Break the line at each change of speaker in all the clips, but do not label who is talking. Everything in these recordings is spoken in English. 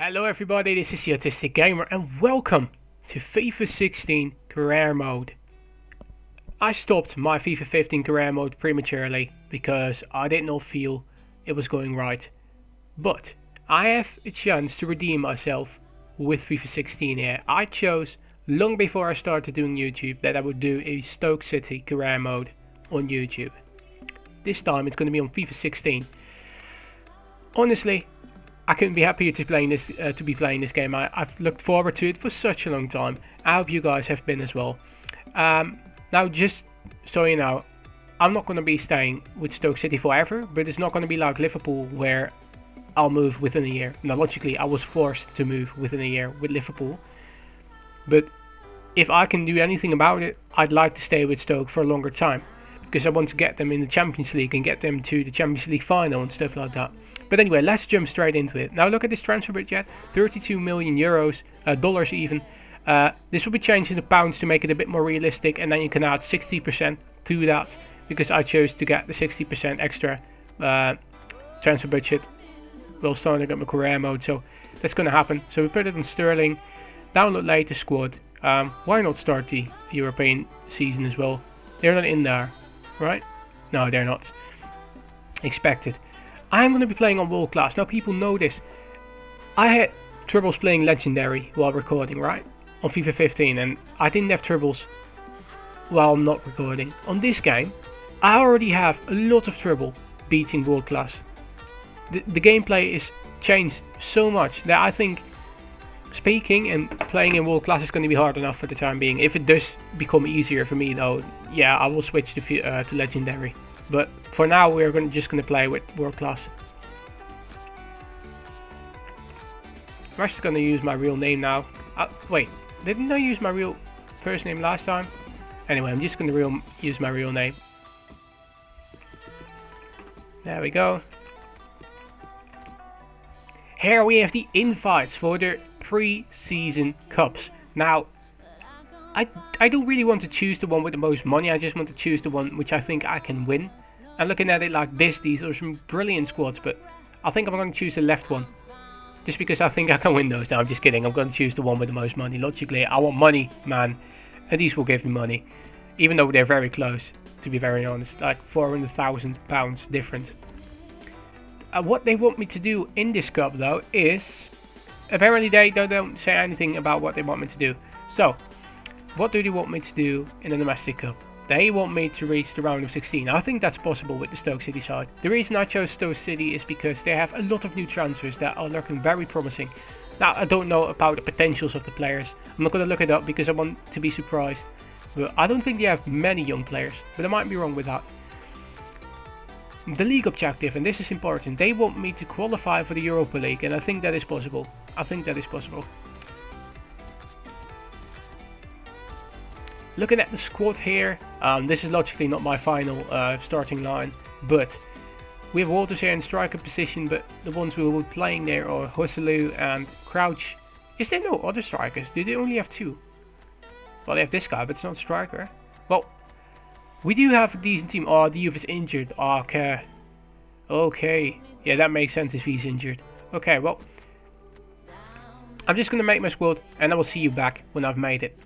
Hello everybody, this is the Autistic Gamer and welcome to FIFA 16 Career Mode. I stopped my FIFA 15 Career Mode prematurely because I did not feel it was going right. But I have a chance to redeem myself with FIFA 16 here. I chose long before I started doing YouTube that I would do a Stoke City Career Mode on YouTube. This time it's going to be on FIFA 16. Honestly, I couldn't be happier to be playing this game. I've looked forward to it for such a long time. I hope you guys have been as well. Now, just so you know, I'm not going to be staying with Stoke City forever, but it's not going to be like Liverpool where I'll move within a year. Now, logically, I was forced to move within a year with Liverpool, but if I can do anything about it, I'd like to stay with Stoke for a longer time because I want to get them in the Champions League and get them to the Champions League final and stuff like that. But anyway, let's jump straight into it. Now look at this transfer budget, 32 million euros, dollars even. This will be changed into pounds to make it a bit more realistic, and then you can add 60% to that because I chose to get the 60% extra transfer budget while starting up my career mode. So that's going to happen. So we put it on sterling, download latest squad. Why not start the European season as well? They're not in there, right? No, they're not. Expected. I'm going to be playing on world class. Now people know this. I had troubles playing legendary while recording, right? On FIFA 15, and I didn't have troubles while not recording. On this game, I already have a lot of trouble beating world class. The gameplay is changed so much that I think speaking and playing in world class is going to be hard enough for the time being. If it does become easier for me though, yeah, I will switch to legendary. But for now, we're just going to play with world class. I'm actually going to use my real name now. Wait, didn't I use my real first name last time? Anyway, I'm just going to use my real name. There we go. Here we have the invites for the pre-season cups. Now, I don't really want to choose the one with the most money. I just want to choose the one which I think I can win. And looking at it like this, these are some brilliant squads, but I think I'm going to choose the left one. Just because I think I can win those. No, I'm just kidding. I'm going to choose the one with the most money. Logically, I want money, man. And these will give me money. Even though they're very close, to be very honest. Like £400,000 difference. What they want me to do in this cup, though, is... Apparently they don't say anything about what they want me to do. So, what do they want me to do in the domestic cup? They want me to reach the round of 16. I think that's possible with the Stoke City side. The reason I chose Stoke City is because they have a lot of new transfers that are looking very promising. Now, I don't know about the potentials of the players. I'm not going to look it up because I want to be surprised. But I don't think they have many young players. But I might be wrong with that. The league objective, and this is important, they want me to qualify for the Europa League. And I think that is possible. I think that is possible. Looking at the squad here, this is logically not my final starting line, but we have Walters here in striker position, but the ones we will be playing there are Hosselu and Crouch. Is there no other strikers? Do they only have two? Well, they have this guy, but it's not a striker. Well, we do have a decent team. Oh, the youth is injured. Okay. Okay. Yeah, that makes sense if he's injured. Okay, well, I'm just going to make my squad, and I will see you back when I've made it.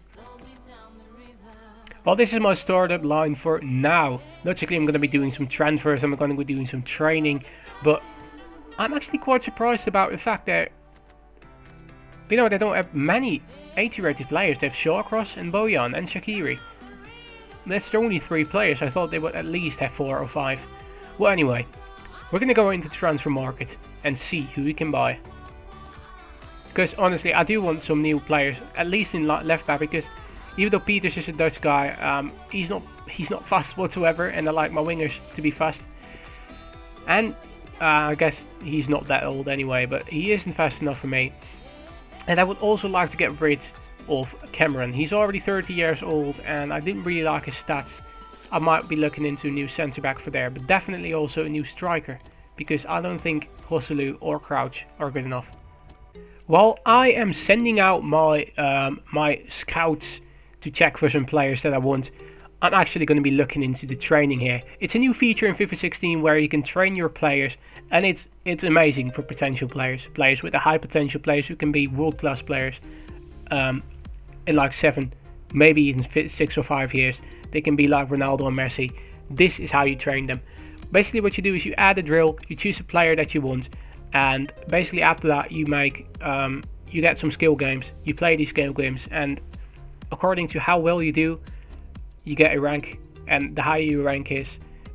Well, this is my startup line for now. Logically, I'm going to be doing some transfers, I'm going to be doing some training, but I'm actually quite surprised about the fact that, you know, they don't have many 80 rated players. They have Shawcross and Bojan and Shaqiri. That's only 3 players. I thought they would at least have 4 or 5. Well, anyway, we're going to go into the transfer market and see who we can buy. Because honestly, I do want some new players, at least in left back, because even though Peters is a Dutch guy, he's not fast whatsoever, and I like my wingers to be fast. And I guess he's not that old anyway, but he isn't fast enough for me. And I would also like to get rid of Cameron. He's already 30 years old, and I didn't really like his stats. I might be looking into a new centre back for there, but definitely also a new striker, because I don't think Hosselu or Crouch are good enough. While I am sending out my my scouts to check for some players that I want, I'm actually going to be looking into the training here. It's a new feature in FIFA 16 where you can train your players, and it's amazing for potential players with a high potential, players who can be world class players in like 7, maybe even 6 or 5 years. They can be like Ronaldo and Messi. This is how you train them. Basically what you do is you add a drill, you choose a player that you want, and basically after that you make you get some skill games. You play these skill games, and according to how well you do, you get a rank, and the higher your rank is,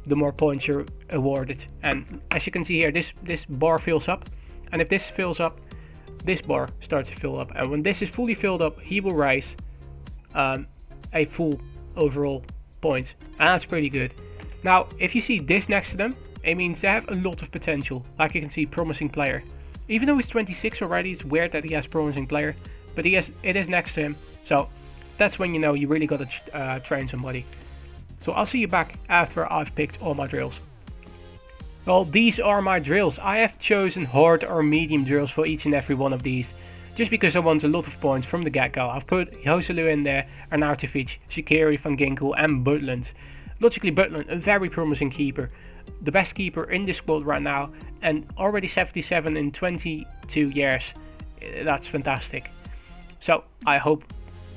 the more points you're awarded. And as you can see here, this bar fills up, and if this fills up, this bar starts to fill up, and when this is fully filled up, he will raise a full overall points, and that's pretty good. Now if you see this next to them, it means they have a lot of potential. Like you can see, promising player. Even though he's 26 already, it's weird that he has promising player, but it is next to him, so that's when you know you really got to train somebody. So I'll see you back after I've picked all my drills. Well, these are my drills. I have chosen hard or medium drills for each and every one of these, just because I want a lot of points from the get-go. I've put Joselu in there, Arnautovic, Shaqiri, Van Ginkel and Butland. Logically, Butland, a very promising keeper. The best keeper in this squad right now, and already 77 in 22 years. That's fantastic. So I hope,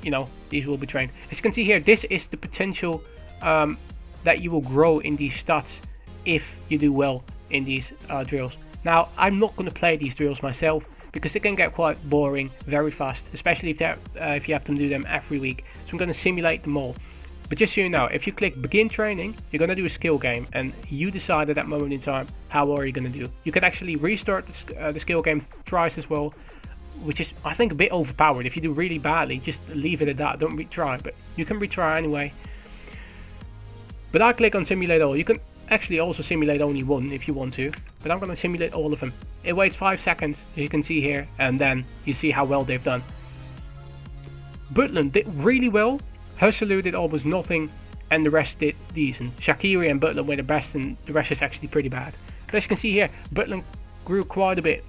you know, these will be trained. As you can see here, this is the potential that you will grow in these stats if you do well in these drills. Now, I'm not going to play these drills myself because they can get quite boring very fast, especially if you have to do them every week. So I'm going to simulate them all. But just so you know, if you click begin training, you're going to do a skill game, and you decide at that moment in time how well you're going to do. You can actually restart the skill game thrice as well, which is, I think, a bit overpowered. If you do really badly, just leave it at that, don't retry, but you can retry anyway. But I click on simulate all. You can actually also simulate only one if you want to, but I'm going to simulate all of them. It waits 5 seconds, as you can see here, and then you see how well they've done. Butland did really well, Joselu did almost nothing, and the rest did decent. Shaqiri and Butland were the best, and the rest is actually pretty bad. But as you can see here, Butland grew quite a bit,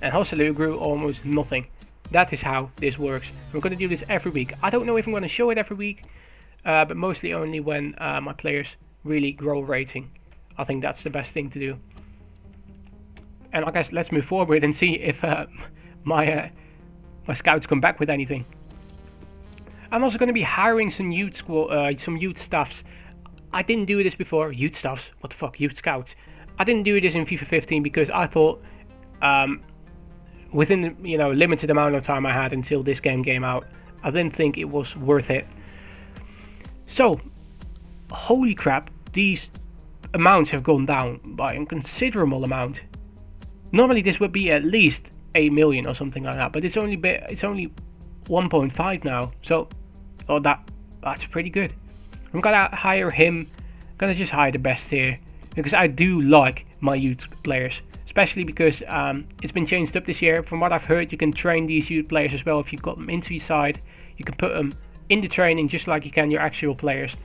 and Joselu grew almost nothing. That is how this works. We're going to do this every week. I don't know if I'm going to show it every week, but mostly only when my players really grow rating. I think that's the best thing to do. And I guess let's move forward and see if my scouts come back with anything. I'm also going to be hiring some youth staffs. I didn't do this before. Youth staffs? What the fuck? Youth scouts. I didn't do this in FIFA 15 because I thought within the limited amount of time I had until this game came out, I didn't think it was worth it. So, holy crap, these amounts have gone down by a considerable amount. Normally this would be at least 8 million or something like that, but it's only 1.5 now, so that's pretty good. I'm gonna hire him, gonna just hire the best here, because I do like my youth players, especially because it's been changed up this year. From what I've heard, you can train these youth players as well. If you've got them into your side, you can put them in the training just like you can your actual players,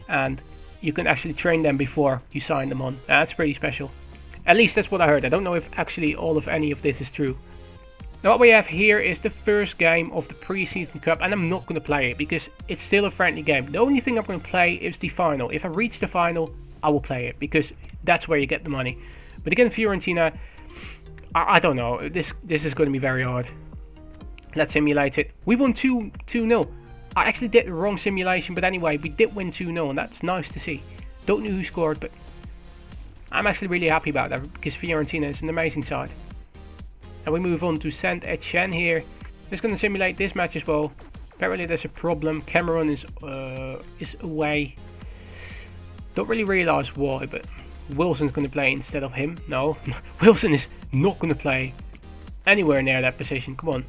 and you can actually train them before you sign them on. That's pretty special. At least that's what I heard. I don't know if actually any of this is true. Now what we have here is the first game of the pre-season cup, and I'm not going to play it because it's still a friendly game. The only thing I'm going to play is the final. If I reach the final, I will play it because that's where you get the money. But again, Fiorentina, I don't know. This is going to be very hard. Let's simulate it. We won 2-0. I actually did the wrong simulation, but anyway, we did win 2-0, and that's nice to see. Don't know who scored, but I'm actually really happy about that because Fiorentina is an amazing side. And we move on to Saint Etienne here. Just going to simulate this match as well. Apparently there's a problem. Cameron is away. Don't really realise why, but Wilson's going to play instead of him. No, Wilson is not going to play anywhere near that position. Come on.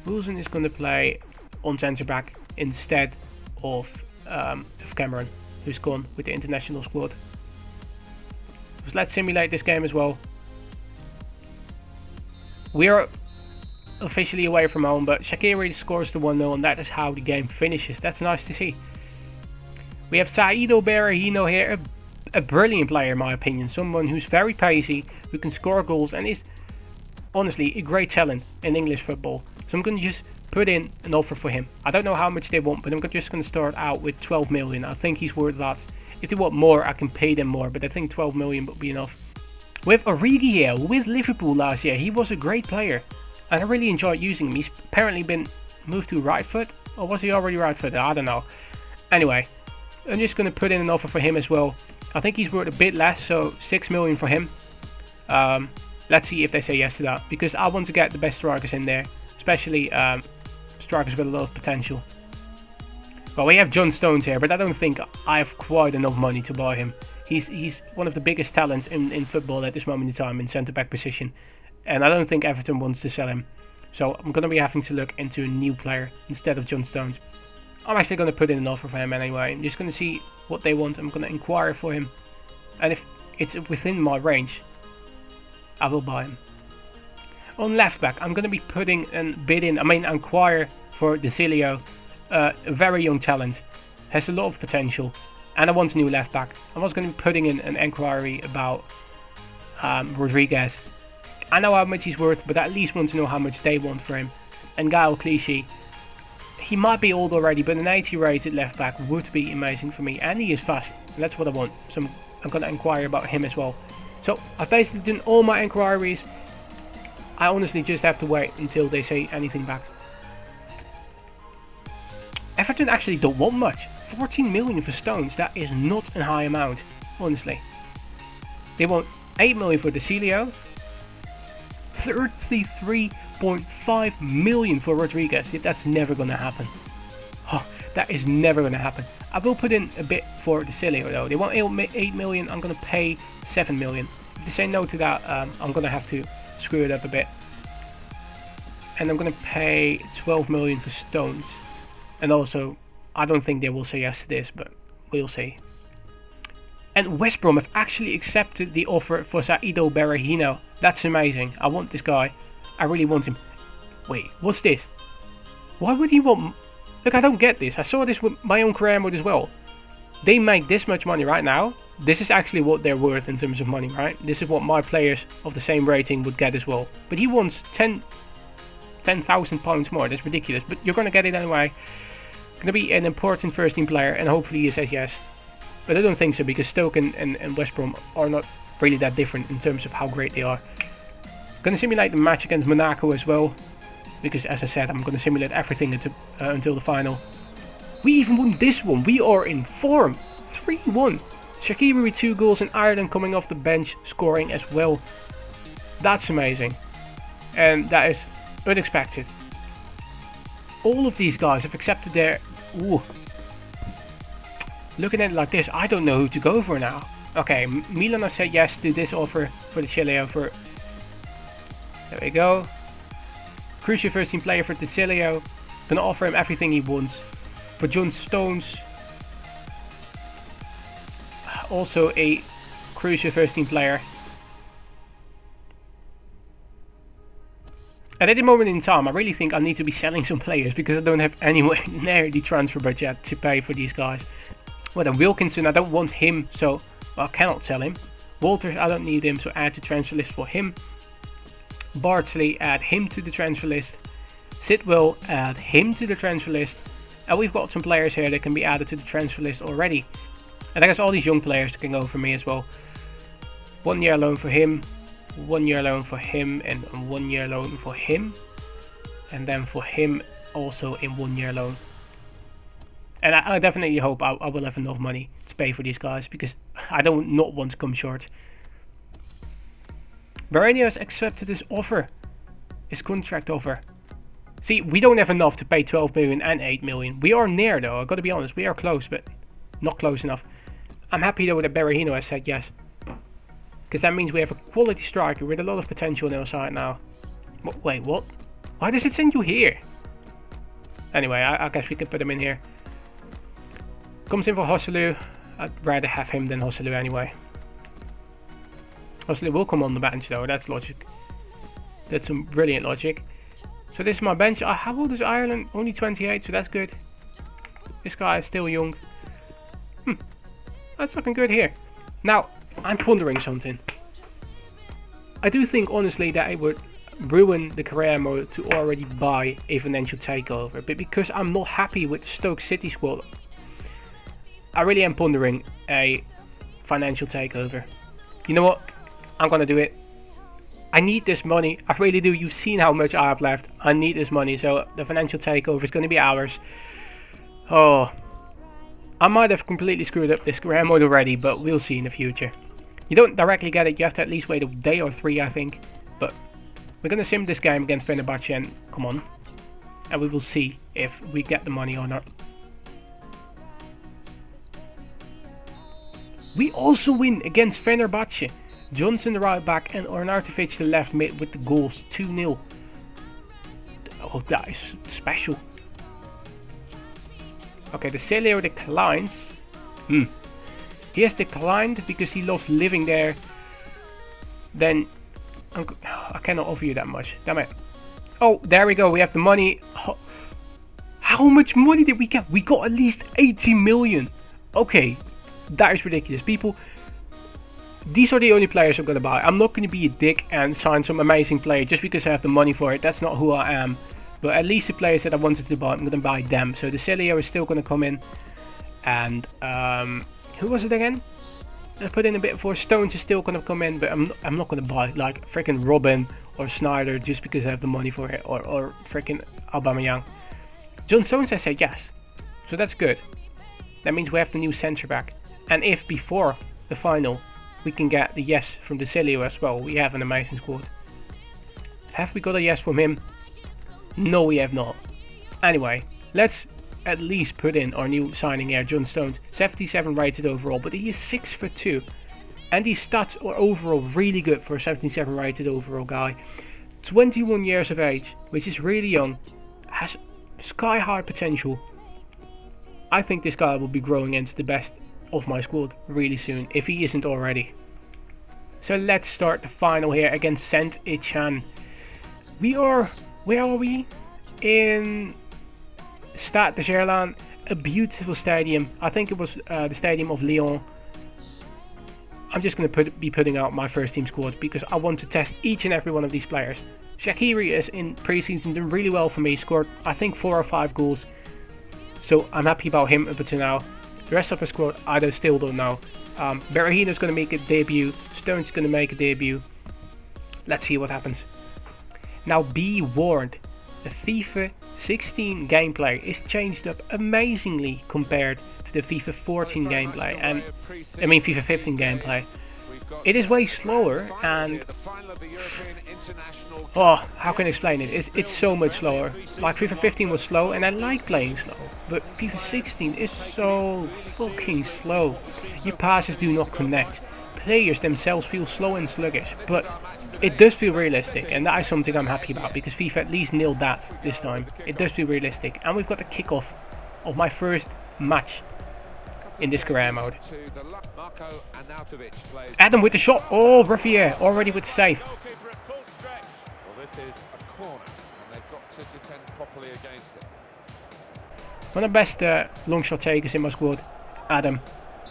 Wilson is going to play on centre back instead of Cameron, who's gone with the international squad. So let's simulate this game as well. We are officially away from home, but Shaqiri scores the 1-0, and that is how the game finishes. That's nice to see. We have Saido Berahino here, a brilliant player in my opinion. Someone who's very pacey, who can score goals, and is honestly a great talent in English football. So I'm going to just put in an offer for him. I don't know how much they want, but I'm just going to start out with 12 million. I think he's worth that. If they want more, I can pay them more, but I think 12 million would be enough. With Origi here, with Liverpool last year, he was a great player, and I really enjoyed using him. He's apparently been moved to right foot, or was he already right footed? I don't know. Anyway, I'm just going to put in an offer for him as well. I think he's worth a bit less, so 6 million for him. Let's see if they say yes to that, because I want to get the best strikers in there, especially strikers with a lot of potential. Well, we have John Stones here, but I don't think I have quite enough money to buy him. He's one of the biggest talents in football at this moment in time in centre-back position, and I don't think Everton wants to sell him. So I'm going to be having to look into a new player instead of John Stones. I'm actually going to put in an offer for him anyway. I'm just going to see what they want. I'm going to inquire for him, and if it's within my range, I will buy him. On left back, I'm going to be putting a bid in. Inquire for DeCilio, a very young talent, has a lot of potential, and I want a new left back. I was going to be putting in an inquiry about Rodriguez. I know how much he's worth, but I at least want to know how much they want for him. And Gael Clichy, he might be old already, but an 80 rated left back would be amazing for me, and he is fast, and that's what I want. So I'm going to inquire about him as well. So I've basically done all my inquiries. I honestly just have to wait until they say anything back. Everton actually don't want much. 14 million for Stones, that is not a high amount, honestly. They want 8 million for DeCilio, 33.5 million for Rodriguez. That's never going to happen. Oh, that is never going to happen. I will put in a bit for DeCilio though. They want 8 million, I'm going to pay 7 million. If they say no to that, I'm going to have to screw it up a bit. And I'm going to pay 12 million for Stones. And also, I don't think they will say yes to this, but we'll see. And West Brom have actually accepted the offer for Saido Berahino. That's amazing. I want this guy. I really want him. Wait, what's this? Why would he want... Look, I don't get this. I saw this with my own career mode as well. They make this much money right now. This is actually what they're worth in terms of money, right? This is what my players of the same rating would get as well. But he wants 10,000 pounds more. That's ridiculous. But you're going to get it anyway. Going to be an important first team player, and hopefully he says yes. But I don't think so, because Stoke and West Brom are not really that different in terms of how great they are. Going to simulate the match against Monaco as well, because as I said, I'm going to simulate everything until the final. We even won this one. We are in form. 3-1. Shaqiri with 2 goals, and Ireland coming off the bench scoring as well. That's amazing, and that is unexpected. All of these guys have accepted their... Ooh. Looking at it like this, I don't know who to go for now. Okay, Milan have said yes to this offer for the Chileo. There we go. Crucial first team player for the Chileo. Gonna offer him everything he wants. For John Stones, also a crucial first team player. And at the moment in time, I really think I need to be selling some players, because I don't have anywhere near the transfer budget to pay for these guys. Well, then Wilkinson, I don't want him, so I cannot sell him. Walters, I don't need him, so add to transfer list for him. Bardsley, add him to the transfer list. Sidwell, add him to the transfer list. And we've got some players here that can be added to the transfer list already. And I guess all these young players can go for me as well. 1 year loan for him. 1 year loan for him, and 1 year loan for him, and then for him also in 1 year loan. And I definitely hope I will have enough money to pay for these guys, because I don't not want to come short. Barania has accepted his offer, his contract offer. See, we don't have enough to pay 12 million and 8 million. We are near though, I've got to be honest, we are close, but not close enough. I'm happy though that Berahino has said yes, because that means we have a quality striker with a lot of potential on our side now. Wait, what? Why does it send you here? Anyway, I guess we can put him in here. Comes in for Hosselu. I'd rather have him than Hosselu anyway. Hosselu will come on the bench though, that's logic. That's some brilliant logic. So this is my bench. How old is Ireland? Only 28, so that's good. This guy is still young. That's looking good here. Now, I'm pondering something. I do think honestly that it would ruin the career mode to already buy a financial takeover. But because I'm not happy with the Stoke City squad, I really am pondering a financial takeover. You know what? I'm gonna do it. I need this money. I really do. You've seen how much I have left. I need this money. So the financial takeover is gonna be ours. Oh, I might have completely screwed up this career mode already, but we'll see in the future. You don't directly get it. You have to at least wait a day or 3, I think. But we're gonna sim this game against Fenerbahce and come on, and we will see if we get the money or not. We also win against Fenerbahce. Johnson the right back and Arnautovic the left mid with the goals. 2-0. Oh, that is special. Okay, the Celio declines. He has declined because he loves living there. Then I cannot offer you that much. Damn it. Oh, there we go. We have the money. How much money did we get? We got at least 80 million. Okay, that is ridiculous. People, these are the only players I'm going to buy. I'm not going to be a dick and sign some amazing player just because I have the money for it. That's not who I am. But at least the players that I wanted to buy, I'm going to buy them. So the Celio is still going to come in. And who was it again? I put in a bit for Stones is still going to come in. But I'm not going to buy like freaking Robin or Snyder just because I have the money for it. Or freaking Aubameyang. John Stones, I said yes. So that's good. That means we have the new centre back. And if before the final we can get the yes from the Celio as well, we have an amazing squad. Have we got a yes from him? No, we have not. Anyway, let's at least put in our new signing here, John Stones. 77 rated overall, but he is 6'2". And his stats are overall really good for a 77 rated overall guy. 21 years of age, which is really young. Has sky high potential. I think this guy will be growing into the best of my squad really soon, if he isn't already. So let's start the final here against Saint Etienne. We are, where are we? In Stade de Gerland, a beautiful stadium. I think it was the stadium of Lyon. I'm just going to be putting out my first team squad because I want to test each and every one of these players. Shaqiri is in preseason doing really well for me. Scored I think 4 or 5 goals. So I'm happy about him up until now. The rest of the squad I still don't know. Berahino is going to make a debut. Stone's going to make a debut. Let's see what happens. Now be warned. The FIFA 16 gameplay is changed up amazingly compared to the FIFA 14 gameplay. And I mean FIFA 15 gameplay. It is way slower and... oh, how can I explain it? It's so much slower. Like FIFA 15 was slow and I like playing slow. But FIFA 16 is so fucking slow. Your passes do not connect. Players themselves feel slow and sluggish. But it does feel realistic, and that is something I'm happy about because FIFA at least nailed that this time. It does feel realistic. And we've got the kickoff of my first match in this career mode. Adam with the shot. Oh, Ruffier already with the save.
Well, this is a corner, and they've got to defend properly against it.
One of the best long shot takers in my squad, Adam,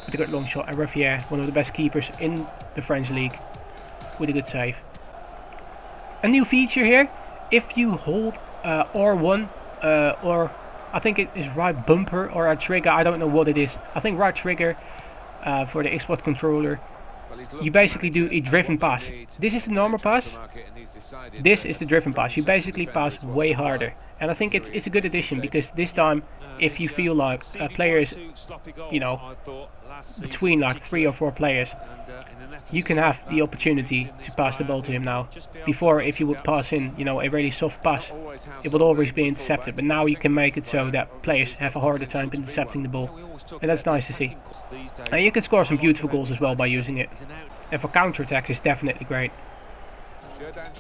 with a good long shot, and Ruffier, one of the best keepers in the French league, with a good save. A new feature here: if you hold R1 or I think it is right bumper or a trigger, I don't know what it is. I think right trigger for the Xbox controller. You basically do a driven pass. This is the normal pass. This is the driven pass. You basically pass way harder. And I think it's a good addition because this time, if you feel like a player is, you know, between like 3 or 4 players, you can have the opportunity to pass the ball to him now. Before, if you would pass in, you know, a really soft pass, it would always be intercepted. But now you can make it so that players have a harder time intercepting the ball. And that's nice to see. And you can score some beautiful goals as well by using it. And for counter-attacks, it's definitely great.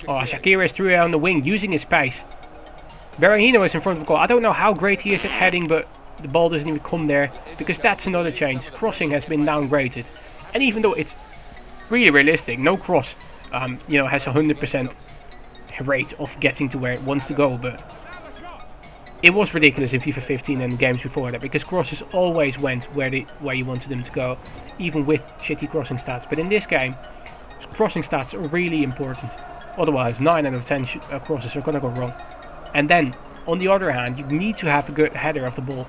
Oh, Shaqiri is through on the wing, using his pace. Berahino is in front of the goal. I don't know how great he is at heading, but the ball doesn't even come there. Because that's another change. Crossing has been downgraded. And even though it's really realistic, no cross, you know, has a 100% rate of getting to where it wants to go. But it was ridiculous in FIFA 15 and games before that, because crosses always went where you wanted them to go, even with shitty crossing stats. But in this game, crossing stats are really important. Otherwise, 9 out of 10 crosses are gonna go wrong. And then, on the other hand, you need to have a good header of the ball,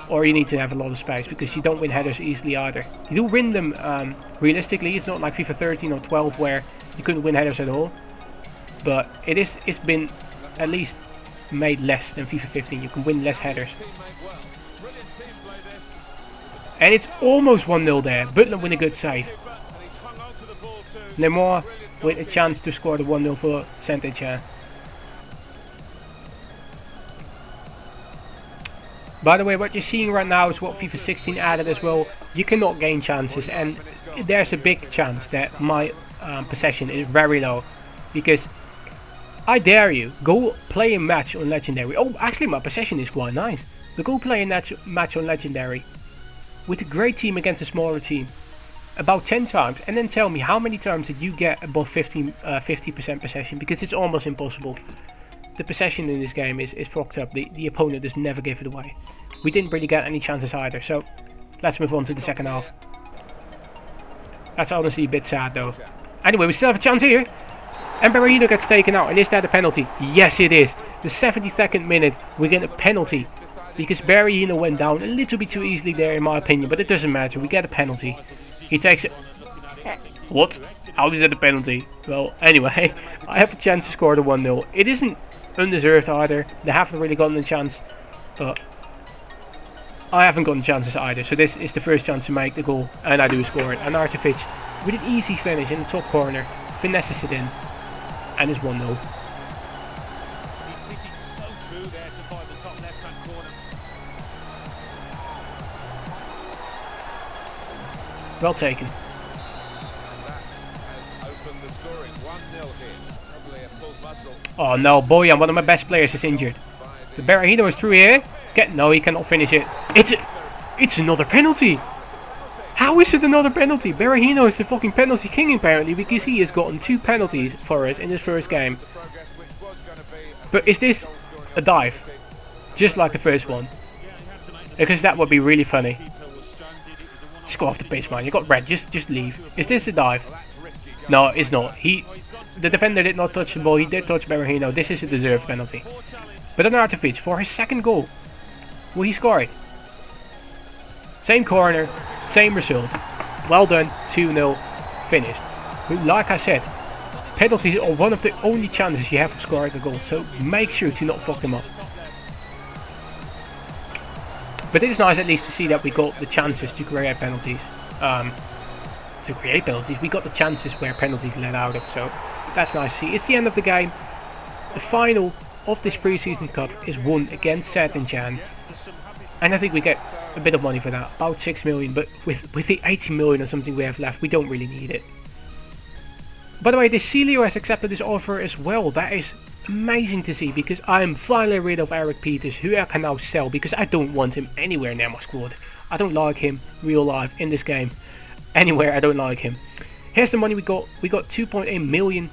or you need to have a lot of space, because you don't win headers easily either. You do win them realistically. It's not like FIFA 13 or 12 where you couldn't win headers at all, but it's been at least made less than FIFA 15. You can win less headers. And it's almost 1-0 there. Butler with a good save. Lemore with a chance to score the 1-0 for Saint-Etienne. By the way, what you're seeing right now is what FIFA 16 added as well. You cannot gain chances, and there's a big chance that my possession is very low, because I dare you, go play a match on Legendary. Oh, actually my possession is quite nice. But go play a match on Legendary with a great team against a smaller team about 10 times, and then tell me how many times did you get above 50% possession, because it's almost impossible. The possession in this game is fucked up. The opponent just never gave it away. We didn't really get any chances either, so let's move on to the second half. That's honestly a bit sad though. Anyway, we still have a chance here. And Berahino gets taken out, and is that a penalty? Yes, it is. The 72nd minute, we get a penalty, because Berahino went down a little bit too easily there in my opinion, but it doesn't matter, we get a penalty. He takes it. What? How is that a penalty? Well, anyway, I have a chance to score the 1-0. It isn't undeserved either. They haven't really gotten a chance, but I haven't gotten chances either. So this is the first chance to make the goal, and I do score it. And Artefic with an easy finish in the top corner, finesses it in, and it's 1-0. Well taken. Oh no, Bojan, one of my best players, is injured. The Berahino is through here. No, he cannot finish it. It's another penalty. How is it another penalty? Berahino is the fucking penalty king apparently, because he has gotten 2 penalties for us in his first game. But is this a dive? Just like the first one? Because that would be really funny. Just go off the pitch, man. You got red. Just leave. Is this a dive? No, it's not. The defender did not touch the ball. He did touch Berahino. This is a deserved penalty. But then Artefic for his second goal. Will he score it? Same corner, same result. Well done. 2-0. Finished. But like I said, penalties are one of the only chances you have of scoring a goal. So make sure to not fuck them up. But it is nice at least to see that we got the chances to create penalties. We got the chances where penalties let out of, so that's nice to see. It's the end of the game. The final of this pre-season cup is won against Saint-Etienne, and I think we get a bit of money for that, about 6 million, but with the 80 million or something we have left, we don't really need it. By the way, the Celio has accepted this offer as well. That is amazing to see, because I'm finally rid of Eric Peters, who I can now sell, because I don't want him anywhere near my squad. I don't like him real life in this game. Anywhere, I don't like him. Here's the money we got. We got 2.8 million.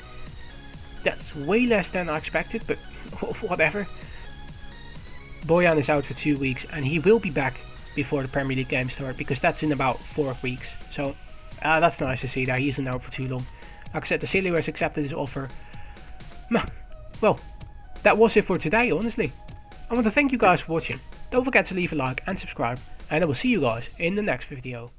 That's way less than I expected, but whatever. Bojan is out for 2 weeks, and he will be back before the Premier League games start, because that's in about 4 weeks. So that's nice to see that he isn't out for too long. Like I said, the Celio has accepted his offer. Well, that was it for today, honestly. I want to thank you guys for watching. Don't forget to leave a like and subscribe, and I will see you guys in the next video.